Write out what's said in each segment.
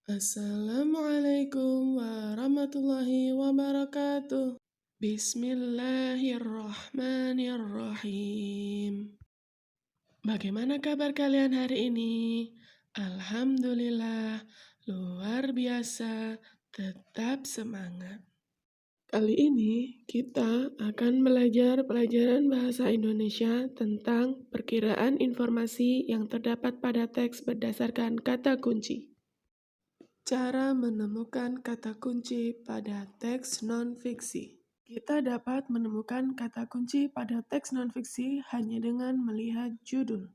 Assalamualaikum warahmatullahi wabarakatuh. Bismillahirrahmanirrahim. Bagaimana kabar kalian hari ini? Alhamdulillah, luar biasa, tetap semangat. Kali ini kita akan belajar pelajaran bahasa Indonesia tentang perkiraan informasi yang terdapat pada teks berdasarkan kata kunci. Cara menemukan kata kunci pada teks non-fiksi. Kita dapat menemukan kata kunci pada teks non-fiksi hanya dengan melihat judul.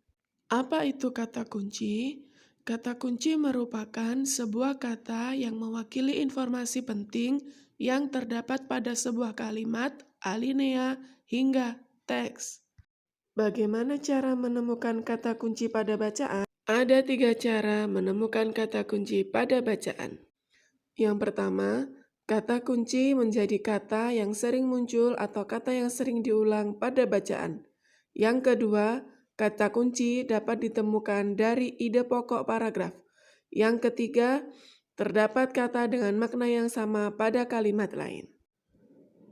Apa itu kata kunci? Kata kunci merupakan sebuah kata yang mewakili informasi penting yang terdapat pada sebuah kalimat, alinea, hingga teks. Bagaimana cara menemukan kata kunci pada bacaan? Ada 3 cara menemukan kata kunci pada bacaan. Yang pertama, kata kunci menjadi kata yang sering muncul atau kata yang sering diulang pada bacaan. Yang kedua, kata kunci dapat ditemukan dari ide pokok paragraf. Yang ketiga, terdapat kata dengan makna yang sama pada kalimat lain.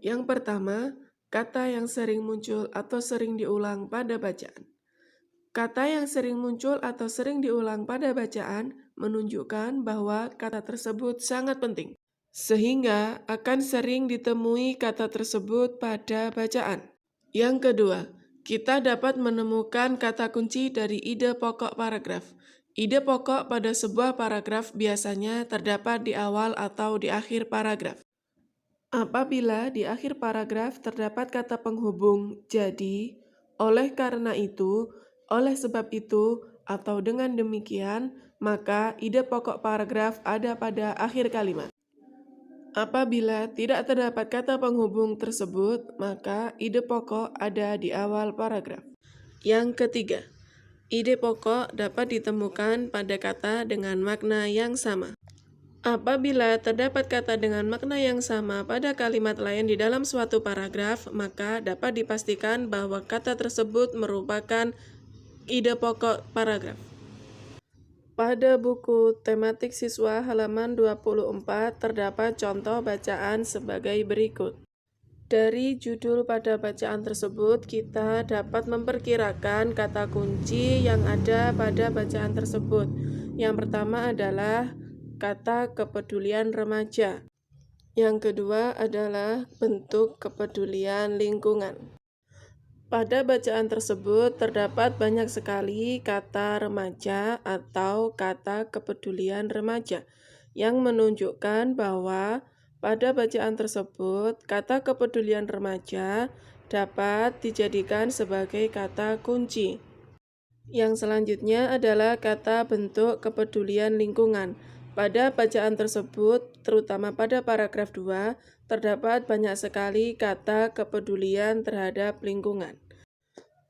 Yang pertama, kata yang sering muncul atau sering diulang pada bacaan. Kata yang sering muncul atau sering diulang pada bacaan menunjukkan bahwa kata tersebut sangat penting, sehingga akan sering ditemui kata tersebut pada bacaan. Yang kedua, kita dapat menemukan kata kunci dari ide pokok paragraf. Ide pokok pada sebuah paragraf biasanya terdapat di awal atau di akhir paragraf. Apabila di akhir paragraf terdapat kata penghubung jadi, oleh karena itu, oleh sebab itu, atau dengan demikian, maka ide pokok paragraf ada pada akhir kalimat. Apabila tidak terdapat kata penghubung tersebut, maka ide pokok ada di awal paragraf. Yang ketiga, ide pokok dapat ditemukan pada kata dengan makna yang sama. Apabila terdapat kata dengan makna yang sama pada kalimat lain di dalam suatu paragraf, maka dapat dipastikan bahwa kata tersebut merupakan ide pokok paragraf. Pada buku tematik siswa halaman 24 terdapat contoh bacaan sebagai berikut. Dari judul pada bacaan tersebut, kita dapat memperkirakan kata kunci yang ada pada bacaan tersebut. Yang pertama adalah kata kepedulian remaja. Yang kedua adalah bentuk kepedulian lingkungan. Pada bacaan tersebut terdapat banyak sekali kata remaja atau kata kepedulian remaja yang menunjukkan bahwa pada bacaan tersebut kata kepedulian remaja dapat dijadikan sebagai kata kunci. Yang selanjutnya adalah kata bentuk kepedulian lingkungan. Pada bacaan tersebut, terutama pada paragraf 2, terdapat banyak sekali kata kepedulian terhadap lingkungan.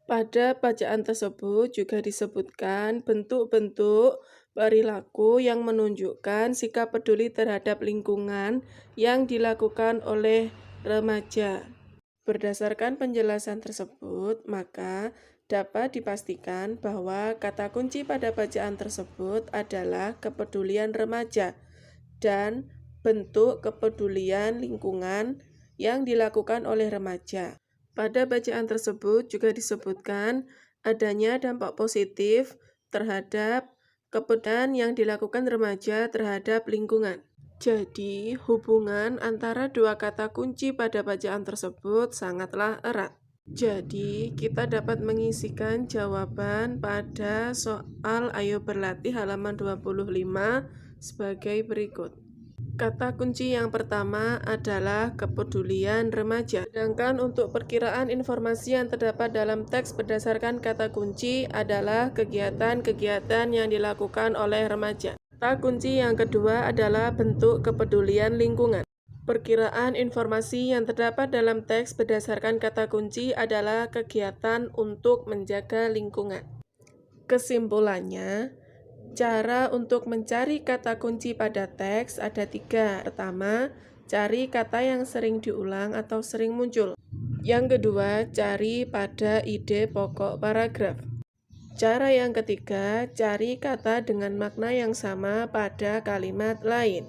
Pada bacaan tersebut juga disebutkan bentuk-bentuk perilaku yang menunjukkan sikap peduli terhadap lingkungan yang dilakukan oleh remaja. Berdasarkan penjelasan tersebut, maka dapat dipastikan bahwa kata kunci pada bacaan tersebut adalah kepedulian remaja dan bentuk kepedulian lingkungan yang dilakukan oleh remaja. Pada bacaan tersebut juga disebutkan adanya dampak positif terhadap kepedulian yang dilakukan remaja terhadap lingkungan. Jadi, hubungan antara dua kata kunci pada bacaan tersebut sangatlah erat. Jadi, kita dapat mengisikan jawaban pada soal Ayo Berlatih halaman 25 sebagai berikut. Kata kunci yang pertama adalah kepedulian remaja. Sedangkan untuk perkiraan informasi yang terdapat dalam teks berdasarkan kata kunci adalah kegiatan-kegiatan yang dilakukan oleh remaja. Kata kunci yang kedua adalah bentuk kepedulian lingkungan. Perkiraan informasi yang terdapat dalam teks berdasarkan kata kunci adalah kegiatan untuk menjaga lingkungan. Kesimpulannya, cara untuk mencari kata kunci pada teks ada 3. Pertama, cari kata yang sering diulang atau sering muncul. Yang kedua, cari pada ide pokok paragraf. Cara yang ketiga, cari kata dengan makna yang sama pada kalimat lain.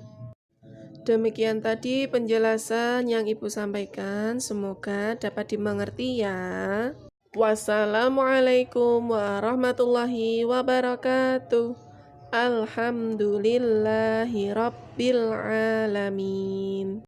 Demikian tadi penjelasan yang Ibu sampaikan, semoga dapat dimengerti ya. Wassalamualaikum warahmatullahi wabarakatuh. Alhamdulillahi rabbil alamin.